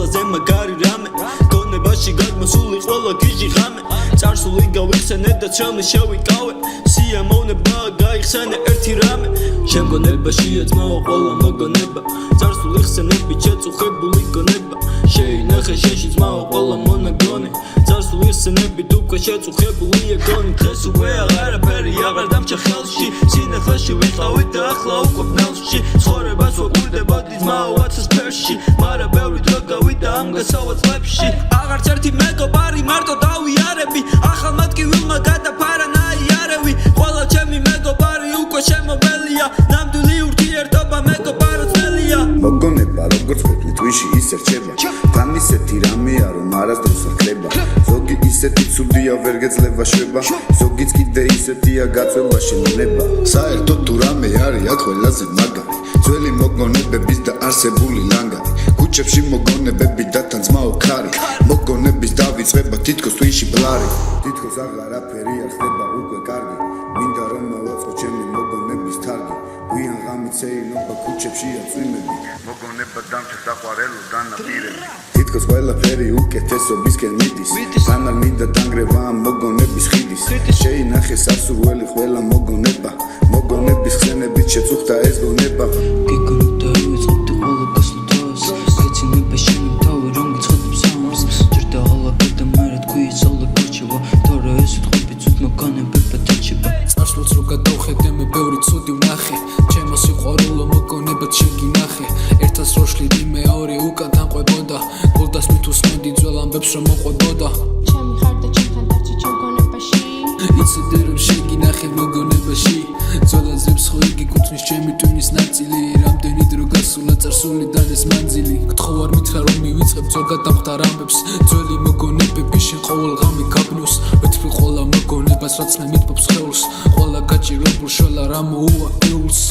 ყველაზე მაგარი რამე გონებაში გადმოსული ყველა გიჟი ღამე წარსული გავიხსენე და ჩემი შევიკავე სიამოვნება გაიხსენე ერთი რამე შემგონებაშია ძმაო ყველა მოგონება წარსული ხსენები შეწუხებული გონება შეინახე შეში ძმაო ყველა მონაგონი წარსული ხსენებით უკვე შეწუხებულია გონი დღეს უკვე აღარაფერი აღარ დამჭა ხელში სინახლეში ვიყავი და ახლა უკვე ფნელში ცხოვრებას ვაკვირდებოდი ძმაო აცის ფერში მარა ბევრი დრო გავიდა ამ გასავალ წლებში აღარც ერთი მეგობარი მარტო დავიარები ახალ მატკივილმა გადაფარა ნაიარევი ყველა ჩემი მეგობარი უკვე შემოველია ნამდვილი ურთიერთობა მეგობარო ძნელია მოგონება როგორც ყოფილი თვიში ისე რჩება თან ისეთი რამეა რომ არასდროს არ ხდება ზოგი ისეთი ცუდია ვერ გეძლება შვება ზოგიც კიდე ისეთია გაწვევაში ნება საერთოდ თუ რამე არის აქ ყველაზე მაგარი ძველი მოგონებების და არსებული ლანგარი ქუჩებში მოგონებები და თან ძმაო ქარი მოგონების დავიწყება თითქოს თვიში ბლარი თითქოს აღარაფერი არ ხდება უკვე კარგი მინდა რომ მოვაწყო ჩემი მოგონების თარგი გვიან ღამით ეილობა ქუჩებშია წვიმები მოგონება დამჭა საყვარელო დანაპირები თითქოს ყველაფერი უკეთესობისკენ მიდის თან არ მინდა დანგრევა ამ მოგონების ხიდის შეინახე სასურველი ყველა მოგონება მოგონების ხსენებით შეწუხდა ეს გონება გიგონდა ვიწყებდი ყველა გასვლას გეცინება შენი თავი რომ გიცხადებს ამას ჯერდა ალაგა და მერე თქვი იცოლა გაჩევა თორე ეს ვიტყვი ცუდ მოგონებება დაჩება წარსულს რო გადავხედე მე ბევრი ცუდი ვნახე ჩემო სიყვარულო მოგონებად შეგინახე ერთას რო შლიდი მეორე უკან თანყვებოდა გულდას მით უსმენდი ძველ ამბებს რომ მოყვებოდა ჩემი ხარ და ჩემთან დარჩი ჩემ გონებაში იცოდი რომ შეგინახე მოგონებაში ძველაზებს ხო იგი კუთვნის ჩემი ტვინის ნაწილი რამდენი დრო გასულა წარსულიდან ეს მანძილი გთხოვარ მითხრა რომ მივიწყებ ზოგად დამხდარ ამბებს ძველი მოგონებები შენ ყოველ ღამე გაბნევს ვეთქვი ყველა მოგონებას რაც მე მითბობს ხელს ყველა გაჭირებულ შველა რა მოუვა ეულს